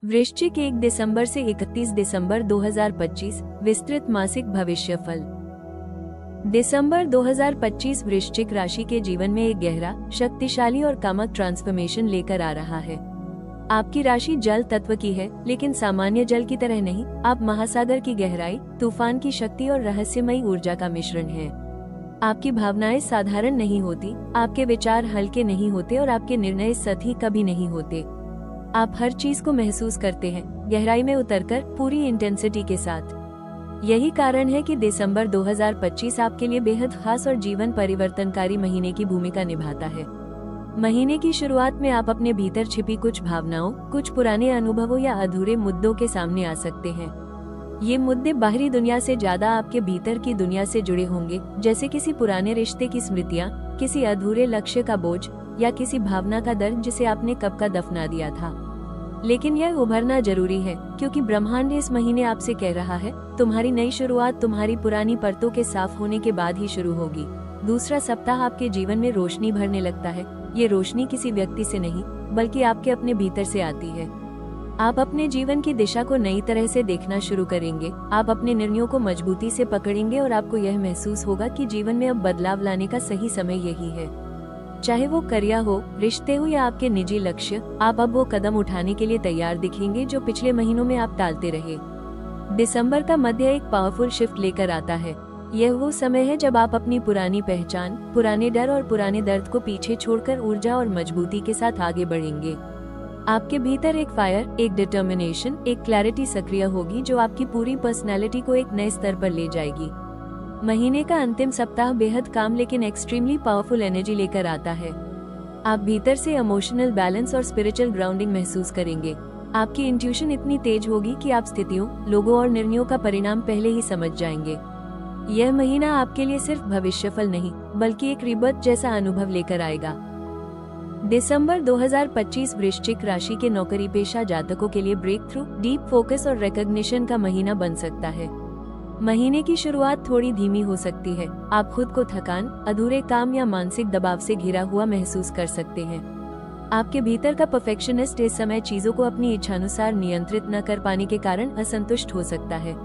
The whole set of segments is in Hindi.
वृश्चिक 1 दिसंबर से 31 दिसंबर 2025 विस्तृत मासिक भविष्यफल। दिसंबर 2025 वृश्चिक राशि के जीवन में एक गहरा, शक्तिशाली और कामक ट्रांसफॉर्मेशन लेकर आ रहा है। आपकी राशि जल तत्व की है, लेकिन सामान्य जल की तरह नहीं। आप महासागर की गहराई, तूफान की शक्ति और रहस्यमयी ऊर्जा का मिश्रण हैं। आपकी भावनाएं साधारण नहीं होती, आपके विचार हल्के नहीं होते और आपके निर्णय सही कभी नहीं होते। आप हर चीज को महसूस करते हैं, गहराई में उतरकर, पूरी इंटेंसिटी के साथ। यही कारण है कि दिसंबर 2025 आपके लिए बेहद खास और जीवन परिवर्तनकारी महीने की भूमिका निभाता है। महीने की शुरुआत में आप अपने भीतर छिपी कुछ भावनाओं, कुछ पुराने अनुभवों या अधूरे मुद्दों के सामने आ सकते हैं। ये मुद्दे बाहरी दुनिया से ज्यादा आपके भीतर की दुनिया से जुड़े होंगे, जैसे किसी पुराने रिश्ते की स्मृतियाँ, किसी अधूरे लक्ष्य का बोझ या किसी भावना का दर्द जिसे आपने कब का दफना दिया था। लेकिन यह उभरना जरूरी है, क्योंकि ब्रह्मांड इस महीने आपसे कह रहा है, तुम्हारी नई शुरुआत तुम्हारी पुरानी परतों के साफ होने के बाद ही शुरू होगी। दूसरा सप्ताह आपके जीवन में रोशनी भरने लगता है। ये रोशनी किसी व्यक्ति से नहीं, बल्कि आपके अपने भीतर से आती है। आप अपने जीवन की दिशा को नई तरह से देखना शुरू करेंगे। आप अपने निर्णयों को मजबूती से पकड़ेंगे और आपको यह महसूस होगा कि जीवन में अब बदलाव लाने का सही समय यही है। चाहे वो करियर हो, रिश्ते हो या आपके निजी लक्ष्य, आप अब वो कदम उठाने के लिए तैयार दिखेंगे जो पिछले महीनों में आप टालते रहे। दिसंबर का मध्य एक पावरफुल शिफ्ट लेकर आता है। यह वो समय है जब आप अपनी पुरानी पहचान, पुराने डर और पुराने दर्द को पीछे छोड़कर ऊर्जा और मजबूती के साथ आगे बढ़ेंगे। आपके भीतर एक फायर, एक डिटर्मिनेशन, एक क्लैरिटी सक्रिय होगी जो आपकी पूरी पर्सनैलिटी को एक नए स्तर पर ले जाएगी। महीने का अंतिम सप्ताह बेहद काम लेकिन एक्सट्रीमली पावरफुल एनर्जी लेकर आता है। आप भीतर से इमोशनल बैलेंस और स्पिरिचुअल ग्राउंडिंग महसूस करेंगे। आपकी इंट्यूशन इतनी तेज होगी कि आप स्थितियों, लोगों और निर्णयों का परिणाम पहले ही समझ जाएंगे। यह महीना आपके लिए सिर्फ भविष्यफल नहीं, बल्कि एक रिबर्थ जैसा अनुभव लेकर आएगा। दिसंबर 2025 वृश्चिक राशि के नौकरी पेशा जातकों के लिए ब्रेक थ्रू, डीप फोकस और रिकॉग्निशन का महीना बन सकता है। महीने की शुरुआत थोड़ी धीमी हो सकती है। आप खुद को थकान, अधूरे काम या मानसिक दबाव से घिरा हुआ महसूस कर सकते हैं। आपके भीतर का परफेक्शनिस्ट इस समय चीजों को अपनी इच्छानुसार नियंत्रित न कर पाने के कारण असंतुष्ट हो सकता है।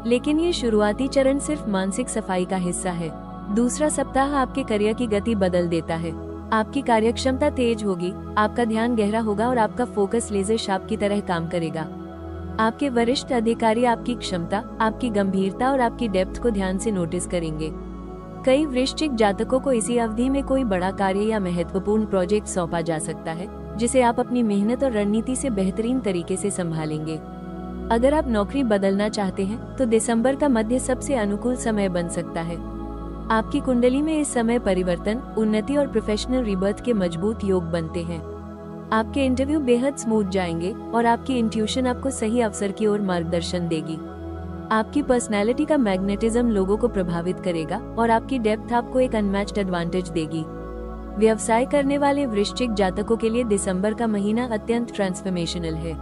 लेकिन ये शुरुआती चरण सिर्फ मानसिक सफाई का हिस्सा है। दूसरा सप्ताह आपके करियर की गति बदल देता है। आपकी कार्यक्षमता तेज होगी, आपका ध्यान गहरा होगा और आपका फोकस लेजर शार्प की तरह काम करेगा। आपके वरिष्ठ अधिकारी आपकी क्षमता, आपकी गंभीरता और आपकी डेप्थ को ध्यान से नोटिस करेंगे। कई वृश्चिक जातकों को इसी अवधि में कोई बड़ा कार्य या महत्वपूर्ण प्रोजेक्ट सौंपा जा सकता है, जिसे आप अपनी मेहनत और रणनीति से बेहतरीन तरीके से संभालेंगे। अगर आप नौकरी बदलना चाहते हैं, तो दिसंबर का मध्य सबसे अनुकूल समय बन सकता है। आपकी कुंडली में इस समय परिवर्तन, उन्नति और प्रोफेशनल रिबर्थ के मजबूत योग बनते हैं। आपके इंटरव्यू बेहद स्मूथ जाएंगे और आपकी इंट्यूशन आपको सही अवसर की ओर मार्गदर्शन देगी। आपकी पर्सनैलिटी का मैग्नेटिज्म लोगों को प्रभावित करेगा और आपकी डेप्थ आपको एक अनमैच्ड एडवांटेज देगी। व्यवसाय करने वाले वृश्चिक जातकों के लिए दिसंबर का महीना अत्यंत ट्रांसफॉर्मेशनल है।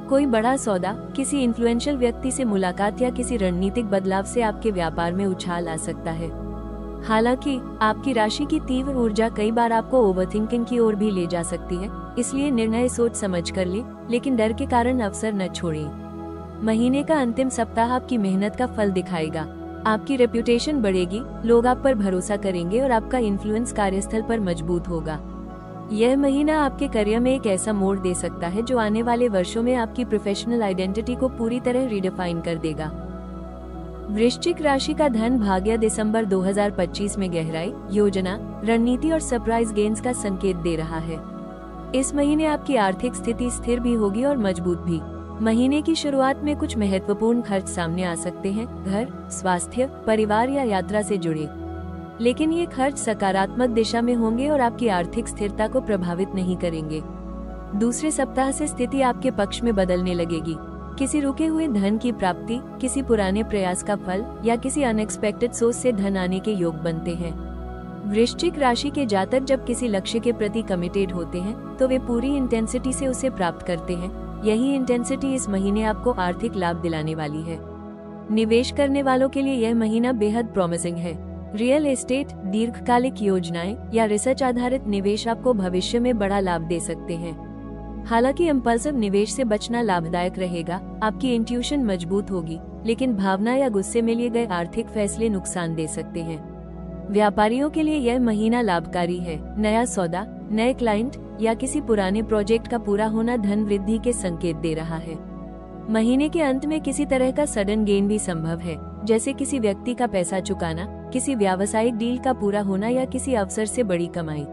कोई बड़ा सौदा, किसी इन्फ्लुएंशियल व्यक्ति से मुलाकात या किसी रणनीतिक बदलाव से आपके व्यापार में उछाल आ सकता है। हालांकि आपकी राशि की तीव्र ऊर्जा कई बार आपको ओवरथिंकिंग की ओर भी ले जा सकती है, इसलिए निर्णय सोच समझ कर लें, लेकिन डर के कारण अवसर न छोड़ें। महीने का अंतिम सप्ताह आपकी मेहनत का फल दिखाएगा। आपकी रेप्यूटेशन बढ़ेगी, लोग आप पर भरोसा करेंगे और आपका इन्फ्लुएंस कार्यस्थल पर मजबूत होगा। यह महीना आपके करियर में एक ऐसा मोड़ दे सकता है जो आने वाले वर्षों में आपकी प्रोफेशनल आइडेंटिटी को पूरी तरह रिडिफाइन कर देगा। वृश्चिक राशि का धन भाग्य दिसंबर 2025 में गहराई, योजना, रणनीति और सरप्राइज गेन्स का संकेत दे रहा है। इस महीने आपकी आर्थिक स्थिति स्थिर भी होगी और मजबूत भी। महीने की शुरुआत में कुछ महत्वपूर्ण खर्च सामने आ सकते हैं, घर, स्वास्थ्य, परिवार या यात्रा से जुड़े। लेकिन ये खर्च सकारात्मक दिशा में होंगे और आपकी आर्थिक स्थिरता को प्रभावित नहीं करेंगे। दूसरे सप्ताह से स्थिति आपके पक्ष में बदलने लगेगी। किसी रुके हुए धन की प्राप्ति, किसी पुराने प्रयास का फल या किसी अनएक्सपेक्टेड सोर्स से धन आने के योग बनते हैं। वृश्चिक राशि के जातक जब किसी लक्ष्य के प्रति कमिटेड होते हैं, तो वे पूरी इंटेंसिटी से उसे प्राप्त करते हैं। यही इंटेंसिटी इस महीने आपको आर्थिक लाभ दिलाने वाली है। निवेश करने वालों के लिए यह महीना बेहद प्रॉमिसिंग है। रियल एस्टेट, दीर्घकालिक योजनाएं या रिसर्च आधारित निवेश आपको भविष्य में बड़ा लाभ दे सकते हैं। हालांकि इम्पल्सिव निवेश से बचना लाभदायक रहेगा। आपकी इंट्यूशन मजबूत होगी, लेकिन भावना या गुस्से में लिए गए आर्थिक फैसले नुकसान दे सकते हैं। व्यापारियों के लिए यह महीना लाभकारी है। नया सौदा, नए क्लाइंट या किसी पुराने प्रोजेक्ट का पूरा होना धन वृद्धि के संकेत दे रहा है। महीने के अंत में किसी तरह का सडन गेन भी संभव है, जैसे किसी व्यक्ति का पैसा चुकाना, किसी व्यावसायिक डील का पूरा होना या किसी अवसर से बड़ी कमाई।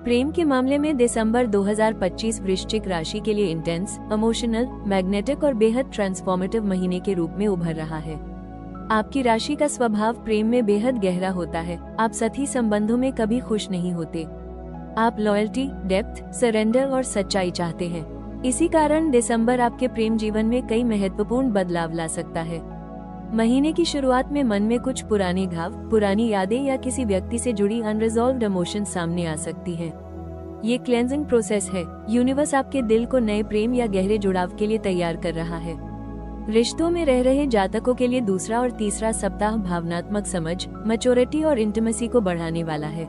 प्रेम के मामले में दिसंबर 2025 वृश्चिक राशि के लिए इंटेंस, इमोशनल, मैग्नेटिक और बेहद ट्रांसफॉर्मेटिव महीने के रूप में उभर रहा है। आपकी राशि का स्वभाव प्रेम में बेहद गहरा होता है। आप साथी संबंधों में कभी खुश नहीं होते। आप लॉयल्टी, डेप्थ, सरेंडर और सच्चाई चाहते हैं। इसी कारण दिसंबर आपके प्रेम जीवन में कई महत्वपूर्ण बदलाव ला सकता है। महीने की शुरुआत में मन में कुछ पुराने घाव, पुरानी यादें या किसी व्यक्ति से जुड़ी अनरिजॉल्व्ड इमोशन सामने आ सकती हैं। ये क्लेंजिंग प्रोसेस है। यूनिवर्स आपके दिल को नए प्रेम या गहरे जुड़ाव के लिए तैयार कर रहा है। रिश्तों में रह रहे जातकों के लिए दूसरा और तीसरा सप्ताह भावनात्मक समझ, मैच्योरिटी और इंटीमेसी को बढ़ाने वाला है।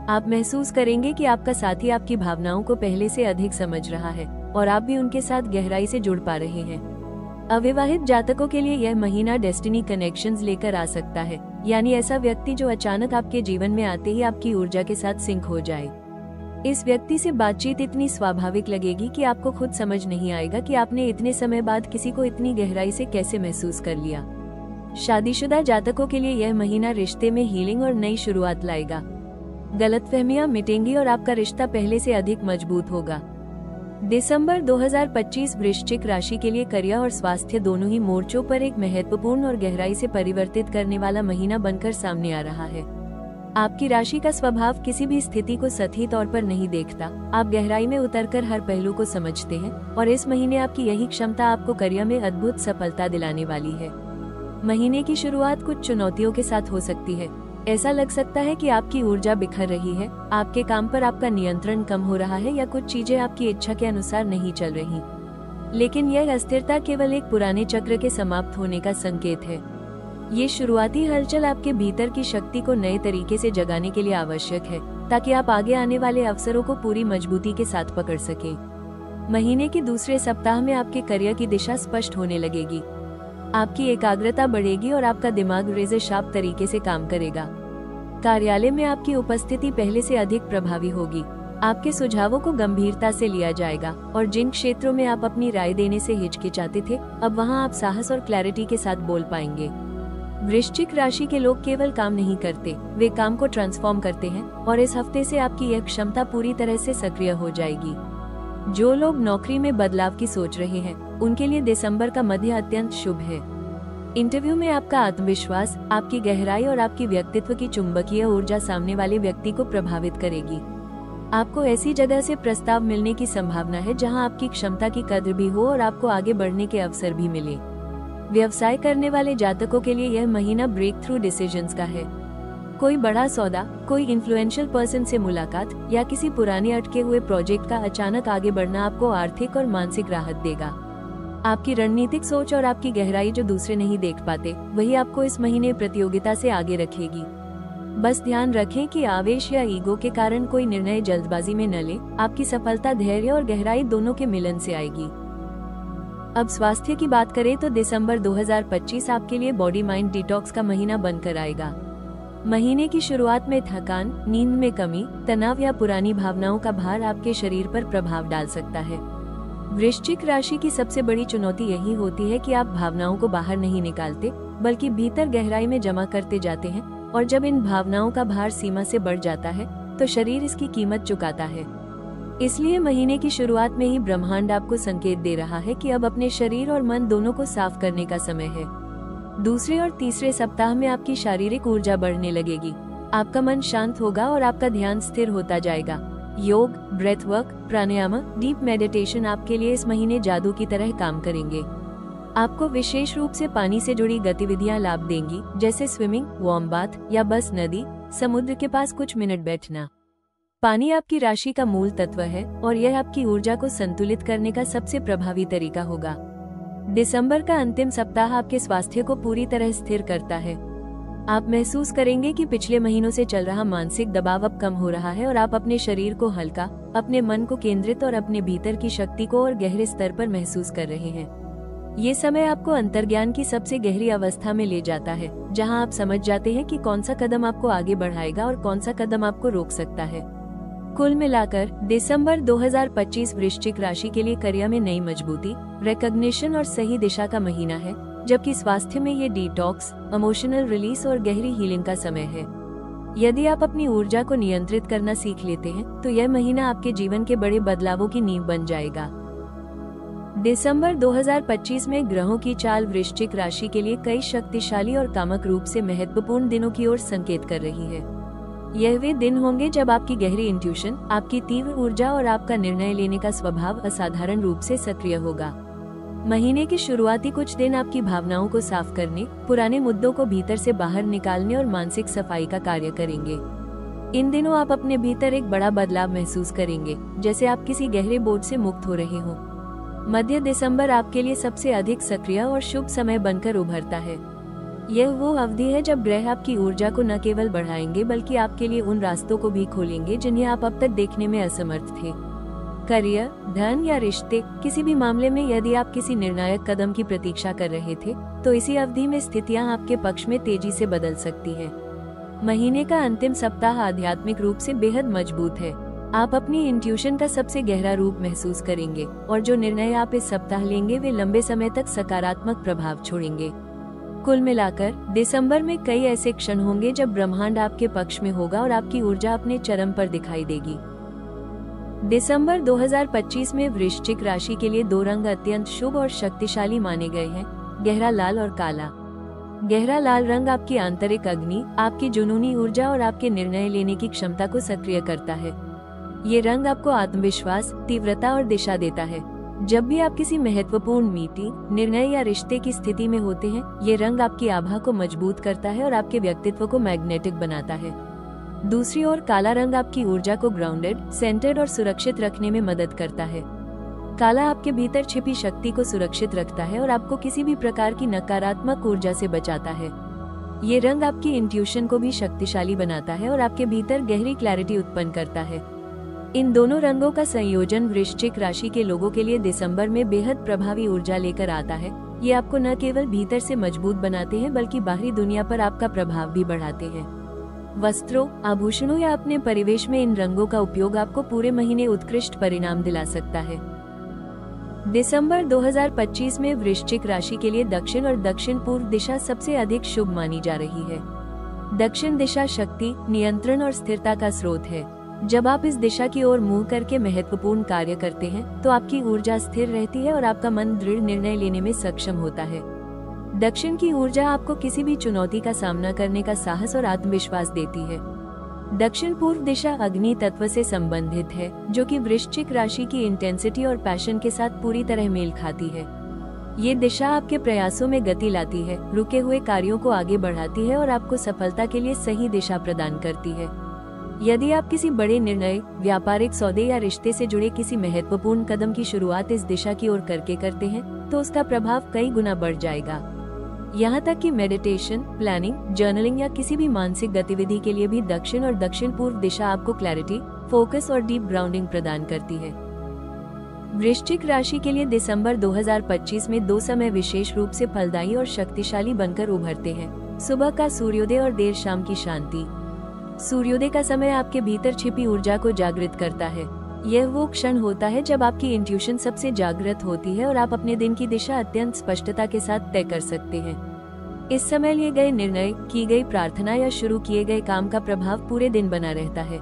आप महसूस करेंगे कि आपका साथी आपकी भावनाओं को पहले से अधिक समझ रहा है और आप भी उनके साथ गहराई से जुड़ पा रहे हैं। अविवाहित जातकों के लिए यह महीना डेस्टिनी कनेक्शंस लेकर आ सकता है, यानी ऐसा व्यक्ति जो अचानक आपके जीवन में आते ही आपकी ऊर्जा के साथ सिंक हो जाए। इस व्यक्ति से बातचीत इतनी स्वाभाविक लगेगी कि आपको खुद समझ नहीं आएगा कि आपने इतने समय बाद किसी को इतनी गहराई से कैसे महसूस कर लिया। शादीशुदा जातकों के लिए यह महीना रिश्ते में हीलिंग और नई शुरुआत लाएगा। गलतफहमियां मिटेंगी और आपका रिश्ता पहले से अधिक मजबूत होगा। दिसंबर 2025 वृश्चिक राशि के लिए करियर और स्वास्थ्य दोनों ही मोर्चों पर एक महत्वपूर्ण और गहराई से परिवर्तित करने वाला महीना बनकर सामने आ रहा है। आपकी राशि का स्वभाव किसी भी स्थिति को सतही तौर पर नहीं देखता। आप गहराई में उतरकर हर पहलू को समझते हैं और इस महीने आपकी यही क्षमता आपको करियर में अद्भुत सफलता दिलाने वाली है। महीने की शुरुआत कुछ चुनौतियों के साथ हो सकती है। ऐसा लग सकता है कि आपकी ऊर्जा बिखर रही है, आपके काम पर आपका नियंत्रण कम हो रहा है या कुछ चीजें आपकी इच्छा के अनुसार नहीं चल रही। लेकिन यह अस्थिरता केवल एक पुराने चक्र के समाप्त होने का संकेत है। ये शुरुआती हलचल आपके भीतर की शक्ति को नए तरीके से जगाने के लिए आवश्यक है, ताकि आप आगे आने वाले अवसरों को पूरी मजबूती के साथ पकड़ सकें। महीने के दूसरे सप्ताह में आपके करियर की दिशा स्पष्ट होने लगेगी। आपकी एकाग्रता बढ़ेगी और आपका दिमाग रेज़र शार्प तरीके से काम करेगा। कार्यालय में आपकी उपस्थिति पहले से अधिक प्रभावी होगी। आपके सुझावों को गंभीरता से लिया जाएगा और जिन क्षेत्रों में आप अपनी राय देने से हिचकिचाते थे, अब वहां आप साहस और क्लैरिटी के साथ बोल पाएंगे। वृश्चिक राशि के लोग केवल काम नहीं करते, वे काम को ट्रांसफॉर्म करते हैं और इस हफ्ते से आपकी यह क्षमता पूरी तरह से सक्रिय हो जाएगी। जो लोग नौकरी में बदलाव की सोच रहे हैं, उनके लिए दिसंबर का मध्य अत्यंत शुभ है। इंटरव्यू में आपका आत्मविश्वास, आपकी गहराई और आपकी व्यक्तित्व की चुंबकीय ऊर्जा सामने वाले व्यक्ति को प्रभावित करेगी। आपको ऐसी जगह से प्रस्ताव मिलने की संभावना है जहां आपकी क्षमता की कद्र भी हो और आपको आगे बढ़ने के अवसर भी मिले। व्यवसाय करने वाले जातकों के लिए यह महीना ब्रेक थ्रू डिसीजंस का है। कोई बड़ा सौदा, कोई इन्फ्लुएंशियल पर्सन से मुलाकात या किसी पुराने अटके हुए प्रोजेक्ट का अचानक आगे बढ़ना आपको आर्थिक और मानसिक राहत देगा। आपकी रणनीतिक सोच और आपकी गहराई जो दूसरे नहीं देख पाते, वही आपको इस महीने प्रतियोगिता से आगे रखेगी। बस ध्यान रखें कि आवेश या ईगो के कारण कोई निर्णय जल्दबाजी में न ले। आपकी सफलता धैर्य और गहराई दोनों के मिलन से आएगी। अब स्वास्थ्य की बात करें तो दिसंबर 2025 आपके लिए बॉडी माइंड डिटॉक्स का महीना बनकर आएगा। महीने की शुरुआत में थकान, नींद में कमी, तनाव या पुरानी भावनाओं का भार आपके शरीर पर प्रभाव डाल सकता है। वृश्चिक राशि की सबसे बड़ी चुनौती यही होती है कि आप भावनाओं को बाहर नहीं निकालते, बल्कि भीतर गहराई में जमा करते जाते हैं, और जब इन भावनाओं का भार सीमा से बढ़ जाता है तो शरीर इसकी कीमत चुकाता है। इसलिए महीने की शुरुआत में ही ब्रह्मांड आपको संकेत दे रहा है कि अब अपने शरीर और मन दोनों को साफ करने का समय है। दूसरे और तीसरे सप्ताह में आपकी शारीरिक ऊर्जा बढ़ने लगेगी। आपका मन शांत होगा और आपका ध्यान स्थिर होता जाएगा। योग, ब्रेथ वर्क, प्राणायाम, डीप मेडिटेशन आपके लिए इस महीने जादू की तरह काम करेंगे। आपको विशेष रूप से पानी से जुड़ी गतिविधियां लाभ देंगी, जैसे स्विमिंग, वार्म बाथ या बस नदी, समुद्र के पास कुछ मिनट बैठना। पानी आपकी राशि का मूल तत्व है और यह आपकी ऊर्जा को संतुलित करने का सबसे प्रभावी तरीका होगा। दिसंबर का अंतिम सप्ताह आपके स्वास्थ्य को पूरी तरह स्थिर करता है। आप महसूस करेंगे कि पिछले महीनों से चल रहा मानसिक दबाव अब कम हो रहा है और आप अपने शरीर को हल्का, अपने मन को केंद्रित और अपने भीतर की शक्ति को और गहरे स्तर पर महसूस कर रहे हैं। ये समय आपको अंतर्ज्ञान की सबसे गहरी अवस्था में ले जाता है, जहां आप समझ जाते हैं कि कौन सा कदम आपको आगे बढ़ाएगा और कौन सा कदम आपको रोक सकता है। कुल मिलाकर दिसंबर 2025 वृश्चिक राशि के लिए करियर में नई मजबूती, रिकॉग्निशन और सही दिशा का महीना है, जबकि स्वास्थ्य में ये डिटॉक्स, इमोशनल रिलीज और गहरी हीलिंग का समय है। यदि आप अपनी ऊर्जा को नियंत्रित करना सीख लेते हैं, तो यह महीना आपके जीवन के बड़े बदलावों की नींव बन जाएगा। दिसंबर 2025 में ग्रहों की चाल वृश्चिक राशि के लिए कई शक्तिशाली और कामक रूप से महत्वपूर्ण दिनों की ओर संकेत कर रही है। यह वे दिन होंगे जब आपकी गहरी इंट्यूशन, आपकी तीव्र ऊर्जा और आपका निर्णय लेने का स्वभाव असाधारण रूप से सक्रिय होगा। महीने की शुरुआती कुछ दिन आपकी भावनाओं को साफ करने, पुराने मुद्दों को भीतर से बाहर निकालने और मानसिक सफाई का कार्य करेंगे। इन दिनों आप अपने भीतर एक बड़ा बदलाव महसूस करेंगे, जैसे आप किसी गहरे बोझ से मुक्त हो रहे हो। मध्य दिसंबर आपके लिए सबसे अधिक सक्रिय और शुभ समय बनकर उभरता है। यह वो अवधि है जब ग्रह आपकी ऊर्जा को न केवल बढ़ाएंगे बल्कि आपके लिए उन रास्तों को भी खोलेंगे जिन्हें आप अब तक देखने में असमर्थ थे। करियर, धन या रिश्ते, किसी भी मामले में यदि आप किसी निर्णायक कदम की प्रतीक्षा कर रहे थे, तो इसी अवधि में स्थितियां आपके पक्ष में तेजी से बदल सकती हैं। महीने का अंतिम सप्ताह आध्यात्मिक रूप से बेहद मजबूत है। आप अपनी इंट्यूशन का सबसे गहरा रूप महसूस करेंगे और जो निर्णय आप इस सप्ताह लेंगे वे लंबे समय तक सकारात्मक प्रभाव छोड़ेंगे। कुल मिलाकर दिसंबर में कई ऐसे क्षण होंगे जब ब्रह्मांड आपके पक्ष में होगा और आपकी ऊर्जा अपने चरम पर दिखाई देगी। दिसंबर 2025 में वृश्चिक राशि के लिए दो रंग अत्यंत शुभ और शक्तिशाली माने गए हैं, गहरा लाल और काला। गहरा लाल रंग आपकी आंतरिक अग्नि, आपकी जुनूनी ऊर्जा और आपके निर्णय लेने की क्षमता को सक्रिय करता है। ये रंग आपको आत्मविश्वास, तीव्रता और दिशा देता है। जब भी आप किसी महत्वपूर्ण मीटिंग, निर्णय या रिश्ते की स्थिति में होते हैं, ये रंग आपकी आभा को मजबूत करता है और आपके व्यक्तित्व को मैग्नेटिक बनाता है। दूसरी ओर काला रंग आपकी ऊर्जा को ग्राउंडेड, सेंटर्ड और सुरक्षित रखने में मदद करता है। काला आपके भीतर छिपी शक्ति को सुरक्षित रखता है और आपको किसी भी प्रकार की नकारात्मक ऊर्जा से बचाता है। ये रंग आपकी इंट्यूशन को भी शक्तिशाली बनाता है और आपके भीतर गहरी क्लैरिटी उत्पन्न करता है। इन दोनों रंगों का संयोजन वृश्चिक राशि के लोगों के लिए दिसंबर में बेहद प्रभावी ऊर्जा लेकर आता है। ये आपको न केवल भीतर से मजबूत बनाते हैं बल्कि बाहरी दुनिया पर आपका प्रभाव भी बढ़ाते हैं। वस्त्रों, आभूषणों या अपने परिवेश में इन रंगों का उपयोग आपको पूरे महीने उत्कृष्ट परिणाम दिला सकता है। दिसंबर 2025 में वृश्चिक राशि के लिए दक्षिण और दक्षिण पूर्व दिशा सबसे अधिक शुभ मानी जा रही है। दक्षिण दिशा शक्ति, नियंत्रण और स्थिरता का स्रोत है। जब आप इस दिशा की ओर मुंह करके महत्वपूर्ण कार्य करते हैं, तो आपकी ऊर्जा स्थिर रहती है और आपका मन दृढ़ निर्णय लेने में सक्षम होता है। दक्षिण की ऊर्जा आपको किसी भी चुनौती का सामना करने का साहस और आत्मविश्वास देती है। दक्षिण पूर्व दिशा अग्नि तत्व से संबंधित है, जो कि वृश्चिक राशि की इंटेंसिटी और पैशन के साथ पूरी तरह मेल खाती है। ये दिशा आपके प्रयासों में गति लाती है, रुके हुए कार्यों को आगे बढ़ाती है और आपको सफलता के लिए सही दिशा प्रदान करती है। यदि आप किसी बड़े निर्णय, व्यापारिक सौदे या रिश्ते से जुड़े किसी महत्वपूर्ण कदम की शुरुआत इस दिशा की ओर करके करते हैं, तो उसका प्रभाव कई गुना बढ़ जाएगा। यहाँ तक कि मेडिटेशन, प्लानिंग, जर्नलिंग या किसी भी मानसिक गतिविधि के लिए भी दक्षिण और दक्षिण पूर्व दिशा आपको क्लैरिटी, फोकस और डीप ग्राउंडिंग प्रदान करती है। वृश्चिक राशि के लिए दिसंबर 2025 में दो समय विशेष रूप से फलदायी और शक्तिशाली बनकर उभरते हैं। सुबह का सूर्योदय और देर शाम की शांति। सूर्योदय का समय आपके भीतर छिपी ऊर्जा को जागृत करता है। यह वो क्षण होता है जब आपकी इंट्यूशन सबसे जागृत होती है और आप अपने दिन की दिशा अत्यंत स्पष्टता के साथ तय कर सकते हैं। इस समय लिए गए निर्णय, की गई प्रार्थना या शुरू किए गए काम का प्रभाव पूरे दिन बना रहता है।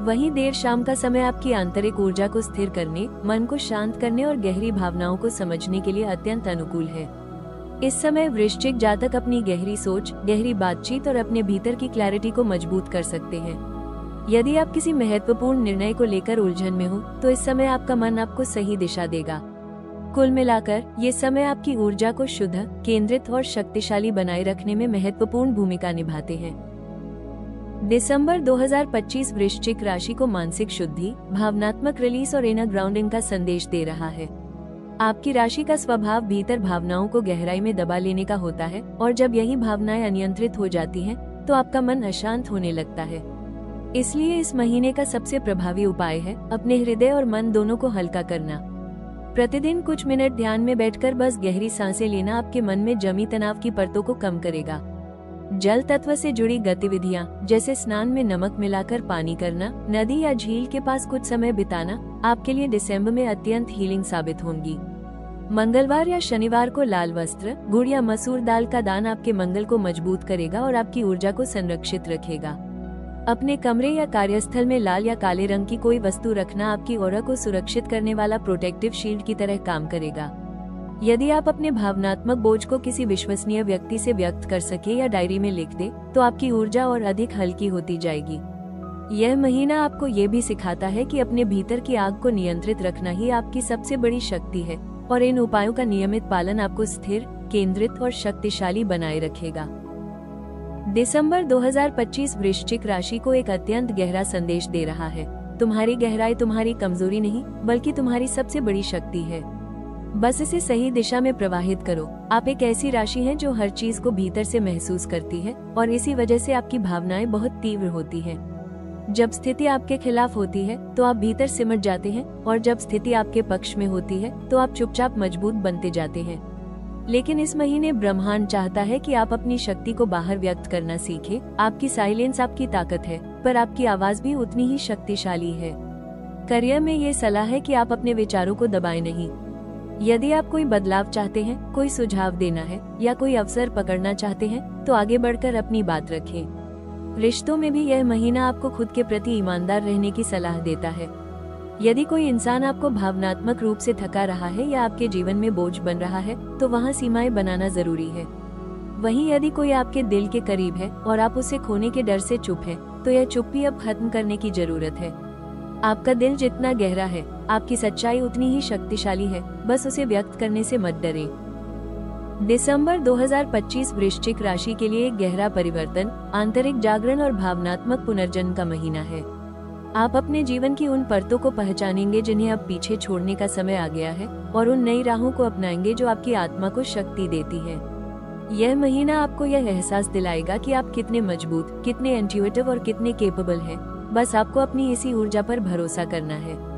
वहीं देर शाम का समय आपकी आंतरिक ऊर्जा को स्थिर करने, मन को शांत करने और गहरी भावनाओं को समझने के लिए अत्यंत अनुकूल है। इस समय वृश्चिक जातक अपनी गहरी सोच, गहरी बातचीत और अपने भीतर की क्लैरिटी को मजबूत कर सकते हैं। यदि आप किसी महत्वपूर्ण निर्णय को लेकर उलझन में हो, तो इस समय आपका मन आपको सही दिशा देगा। कुल मिलाकर ये समय आपकी ऊर्जा को शुद्ध, केंद्रित और शक्तिशाली बनाए रखने में महत्वपूर्ण भूमिका निभाते हैं। दिसंबर 2025 वृश्चिक राशि को मानसिक शुद्धि, भावनात्मक रिलीज और इनर ग्राउंडिंग का संदेश दे रहा है। आपकी राशि का स्वभाव भीतर भावनाओं को गहराई में दबा लेने का होता है और जब यही भावनाएं अनियंत्रित हो जाती हैं, तो आपका मन अशांत होने लगता है। इसलिए इस महीने का सबसे प्रभावी उपाय है अपने हृदय और मन दोनों को हल्का करना। प्रतिदिन कुछ मिनट ध्यान में बैठकर बस गहरी सांसें लेना आपके मन में जमी तनाव की परतों को कम करेगा। जल तत्व से जुड़ी गतिविधियां जैसे स्नान में नमक मिलाकर पानी करना, नदी या झील के पास कुछ समय बिताना आपके लिए दिसंबर में अत्यंत हीलिंग साबित होंगी। मंगलवार या शनिवार को लाल वस्त्र, गुड़ या मसूर दाल का दान आपके मंगल को मजबूत करेगा और आपकी ऊर्जा को संरक्षित रखेगा। अपने कमरे या कार्यस्थल में लाल या काले रंग की कोई वस्तु रखना आपकी ऑरा को सुरक्षित करने वाला प्रोटेक्टिव शील्ड की तरह काम करेगा। यदि आप अपने भावनात्मक बोझ को किसी विश्वसनीय व्यक्ति से व्यक्त कर सके या डायरी में लिख दे, तो आपकी ऊर्जा और अधिक हल्की होती जाएगी। यह महीना आपको ये भी सिखाता है कि अपने भीतर की आग को नियंत्रित रखना ही आपकी सबसे बड़ी शक्ति है और इन उपायों का नियमित पालन आपको स्थिर, केंद्रित और शक्तिशाली बनाए रखेगा। दिसंबर 2025 वृश्चिक राशि को एक अत्यंत गहरा संदेश दे रहा है। तुम्हारी गहराई तुम्हारी कमजोरी नहीं, बल्कि तुम्हारी सबसे बड़ी शक्ति है। बस इसे सही दिशा में प्रवाहित करो। आप एक ऐसी राशि हैं जो हर चीज को भीतर से महसूस करती है और इसी वजह से आपकी भावनाएं बहुत तीव्र होती हैं। जब स्थिति आपके खिलाफ होती है तो आप भीतर सिमट जाते हैं और जब स्थिति आपके पक्ष में होती है तो आप चुपचाप मजबूत बनते जाते हैं। लेकिन इस महीने ब्रह्मांड चाहता है कि आप अपनी शक्ति को बाहर व्यक्त करना सीखें। आपकी साइलेंस आपकी ताकत है, पर आपकी आवाज भी उतनी ही शक्तिशाली है। करियर में ये सलाह है कि आप अपने विचारों को दबाएं नहीं। यदि आप कोई बदलाव चाहते हैं, कोई सुझाव देना है या कोई अवसर पकड़ना चाहते हैं, तो आगे बढ़कर अपनी बात रखें। रिश्तों में भी यह महीना आपको खुद के प्रति ईमानदार रहने की सलाह देता है। यदि कोई इंसान आपको भावनात्मक रूप से थका रहा है या आपके जीवन में बोझ बन रहा है, तो वहाँ सीमाएं बनाना जरूरी है। वहीं यदि कोई आपके दिल के करीब है और आप उसे खोने के डर से चुप हैं, तो यह चुप्पी अब खत्म करने की जरूरत है। आपका दिल जितना गहरा है, आपकी सच्चाई उतनी ही शक्तिशाली है। बस उसे व्यक्त करने से मत डरें। दिसंबर 2025 वृश्चिक राशि के लिए एक गहरा परिवर्तन, आंतरिक जागरण और भावनात्मक पुनर्जन्म का महीना है। आप अपने जीवन की उन परतों को पहचानेंगे जिन्हें अब पीछे छोड़ने का समय आ गया है और उन नई राहों को अपनाएंगे जो आपकी आत्मा को शक्ति देती है। यह महीना आपको यह एहसास दिलाएगा कि आप कितने मजबूत, कितने इंट्यूटिव और कितने केपेबल हैं। बस आपको अपनी इसी ऊर्जा पर भरोसा करना है।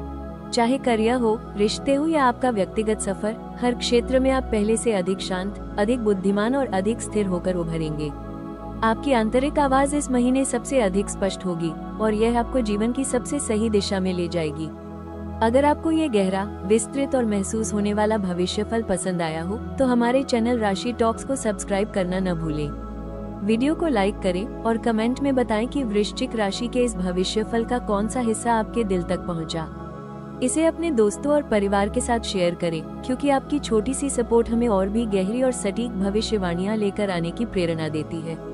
चाहे करियर हो, रिश्ते हो या आपका व्यक्तिगत सफर, हर क्षेत्र में आप पहले से अधिक शांत, अधिक बुद्धिमान और अधिक स्थिर होकर उभरेंगे। आपकी आंतरिक आवाज इस महीने सबसे अधिक स्पष्ट होगी और यह आपको जीवन की सबसे सही दिशा में ले जाएगी। अगर आपको ये गहरा, विस्तृत और महसूस होने वाला भविष्यफल पसंद आया हो, तो हमारे चैनल राशि टॉक्स को सब्सक्राइब करना न भूलें। वीडियो को लाइक करें और कमेंट में बताएं कि वृश्चिक राशि के इस भविष्यफल का कौन सा हिस्सा आपके दिल तक पहुंचा। इसे अपने दोस्तों और परिवार के साथ शेयर करें, क्योंकि आपकी छोटी सी सपोर्ट हमें और भी गहरी और सटीक भविष्यवाणियां लेकर आने की प्रेरणा देती है।